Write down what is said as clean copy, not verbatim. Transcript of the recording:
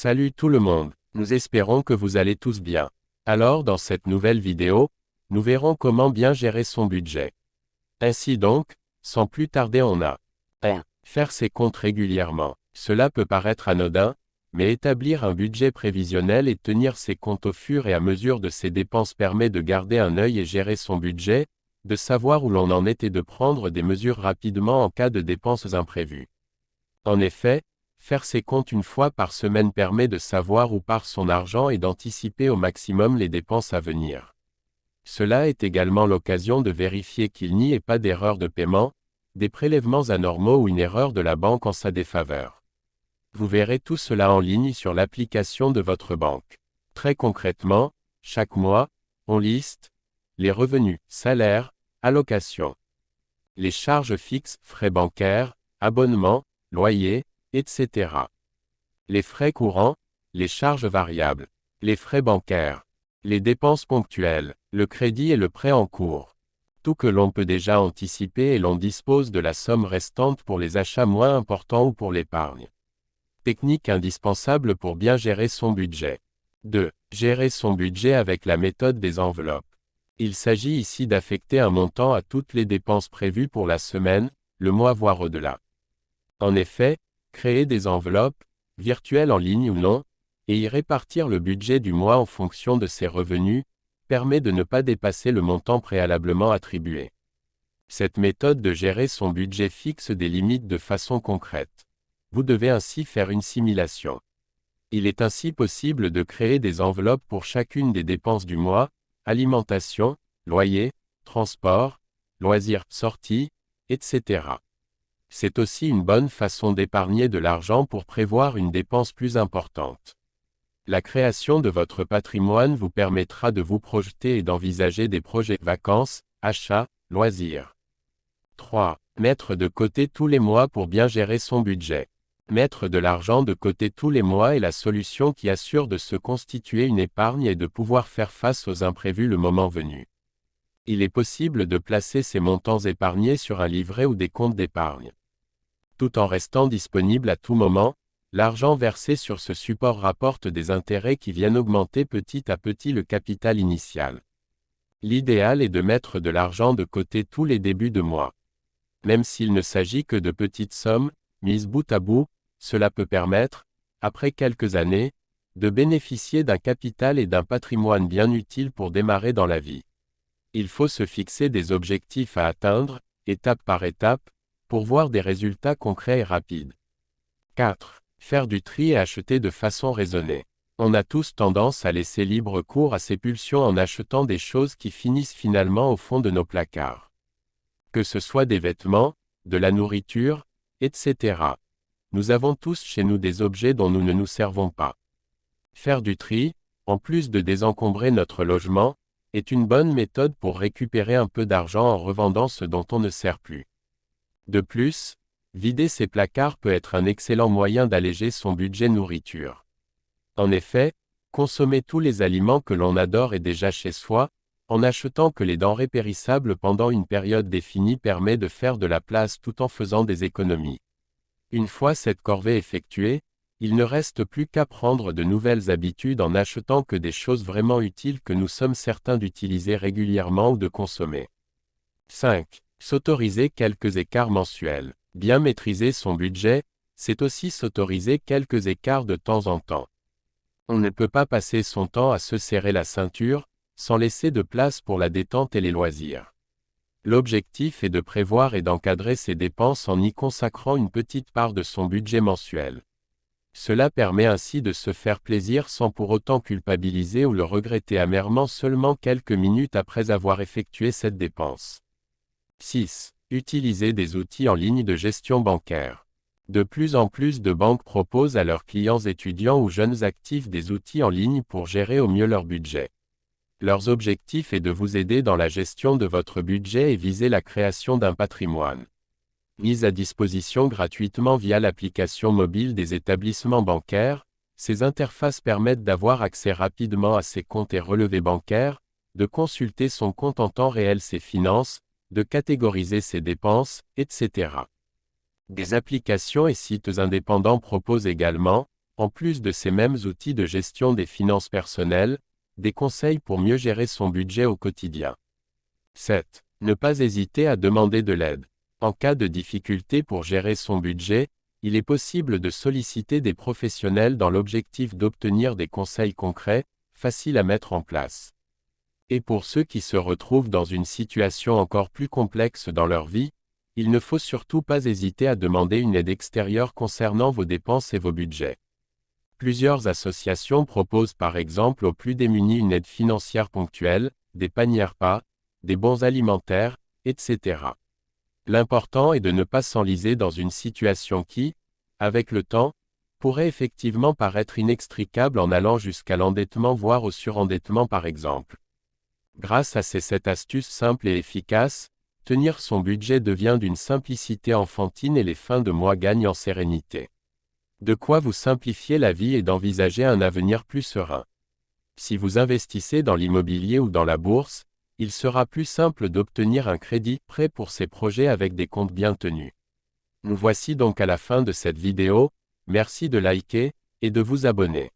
Salut tout le monde, nous espérons que vous allez tous bien. Alors dans cette nouvelle vidéo, nous verrons comment bien gérer son budget. Ainsi donc, sans plus tarder on a 1. Faire ses comptes régulièrement. Cela peut paraître anodin, mais établir un budget prévisionnel et tenir ses comptes au fur et à mesure de ses dépenses permet de garder un œil et gérer son budget, de savoir où l'on en est et de prendre des mesures rapidement en cas de dépenses imprévues. En effet, faire ses comptes une fois par semaine permet de savoir où part son argent et d'anticiper au maximum les dépenses à venir. Cela est également l'occasion de vérifier qu'il n'y ait pas d'erreur de paiement, des prélèvements anormaux ou une erreur de la banque en sa défaveur. Vous verrez tout cela en ligne sur l'application de votre banque. Très concrètement, chaque mois, on liste les revenus, salaires, allocations, les charges fixes, frais bancaires, abonnements, loyers, etc. Les frais courants, les charges variables, les frais bancaires, les dépenses ponctuelles, le crédit et le prêt en cours. Tout que l'on peut déjà anticiper et l'on dispose de la somme restante pour les achats moins importants ou pour l'épargne. Technique indispensable pour bien gérer son budget. 2. Gérer son budget avec la méthode des enveloppes. Il s'agit ici d'affecter un montant à toutes les dépenses prévues pour la semaine, le mois voire au-delà. En effet, créer des enveloppes, virtuelles en ligne ou non, et y répartir le budget du mois en fonction de ses revenus, permet de ne pas dépasser le montant préalablement attribué. Cette méthode de gérer son budget fixe des limites de façon concrète. Vous devez ainsi faire une simulation. Il est ainsi possible de créer des enveloppes pour chacune des dépenses du mois, alimentation, loyer, transport, loisirs, sorties, etc. C'est aussi une bonne façon d'épargner de l'argent pour prévoir une dépense plus importante. La création de votre patrimoine vous permettra de vous projeter et d'envisager des projets vacances, achats, loisirs. 3. Mettre de côté tous les mois pour bien gérer son budget. Mettre de l'argent de côté tous les mois est la solution qui assure de se constituer une épargne et de pouvoir faire face aux imprévus le moment venu. Il est possible de placer ces montants épargnés sur un livret ou des comptes d'épargne. Tout en restant disponible à tout moment, l'argent versé sur ce support rapporte des intérêts qui viennent augmenter petit à petit le capital initial. L'idéal est de mettre de l'argent de côté tous les débuts de mois. Même s'il ne s'agit que de petites sommes, mises bout à bout, cela peut permettre, après quelques années, de bénéficier d'un capital et d'un patrimoine bien utiles pour démarrer dans la vie. Il faut se fixer des objectifs à atteindre, étape par étape, pour voir des résultats concrets et rapides. 4. Faire du tri et acheter de façon raisonnée. On a tous tendance à laisser libre cours à ses pulsions en achetant des choses qui finissent finalement au fond de nos placards. Que ce soit des vêtements, de la nourriture, etc. Nous avons tous chez nous des objets dont nous ne nous servons pas. Faire du tri, en plus de désencombrer notre logement, est une bonne méthode pour récupérer un peu d'argent en revendant ce dont on ne sert plus. De plus, vider ses placards peut être un excellent moyen d'alléger son budget nourriture. En effet, consommer tous les aliments que l'on adore est déjà chez soi, en achetant que les denrées périssables pendant une période définie permet de faire de la place tout en faisant des économies. Une fois cette corvée effectuée, il ne reste plus qu'à prendre de nouvelles habitudes en achetant que des choses vraiment utiles que nous sommes certains d'utiliser régulièrement ou de consommer. 5. S'autoriser quelques écarts mensuels. Bien maîtriser son budget, c'est aussi s'autoriser quelques écarts de temps en temps. On ne peut pas passer son temps à se serrer la ceinture, sans laisser de place pour la détente et les loisirs. L'objectif est de prévoir et d'encadrer ses dépenses en y consacrant une petite part de son budget mensuel. Cela permet ainsi de se faire plaisir sans pour autant culpabiliser ou le regretter amèrement seulement quelques minutes après avoir effectué cette dépense. 6. Utiliser des outils en ligne de gestion bancaire. De plus en plus de banques proposent à leurs clients étudiants ou jeunes actifs des outils en ligne pour gérer au mieux leur budget. Leur objectif est de vous aider dans la gestion de votre budget et viser la création d'un patrimoine. Mise à disposition gratuitement via l'application mobile des établissements bancaires, ces interfaces permettent d'avoir accès rapidement à ses comptes et relevés bancaires, de consulter son compte en temps réel, ses finances, de catégoriser ses dépenses, etc. Des applications et sites indépendants proposent également, En plus de ces mêmes outils de gestion des finances personnelles, des conseils pour mieux gérer son budget au quotidien. 7. Ne pas hésiter à demander de l'aide. En cas de difficulté pour gérer son budget, il est possible de solliciter des professionnels dans l'objectif d'obtenir des conseils concrets, faciles à mettre en place. Et pour ceux qui se retrouvent dans une situation encore plus complexe dans leur vie, il ne faut surtout pas hésiter à demander une aide extérieure concernant vos dépenses et vos budgets. Plusieurs associations proposent par exemple aux plus démunis une aide financière ponctuelle, des paniers repas, des bons alimentaires, etc. L'important est de ne pas s'enliser dans une situation qui, avec le temps, pourrait effectivement paraître inextricable en allant jusqu'à l'endettement voire au surendettement par exemple. Grâce à ces 7 astuces simples et efficaces, tenir son budget devient d'une simplicité enfantine et les fins de mois gagnent en sérénité. De quoi vous simplifier la vie et d'envisager un avenir plus serein. Si vous investissez dans l'immobilier ou dans la bourse, il sera plus simple d'obtenir un crédit prêt pour ces projets avec des comptes bien tenus. Nous voici donc à la fin de cette vidéo, merci de liker et de vous abonner.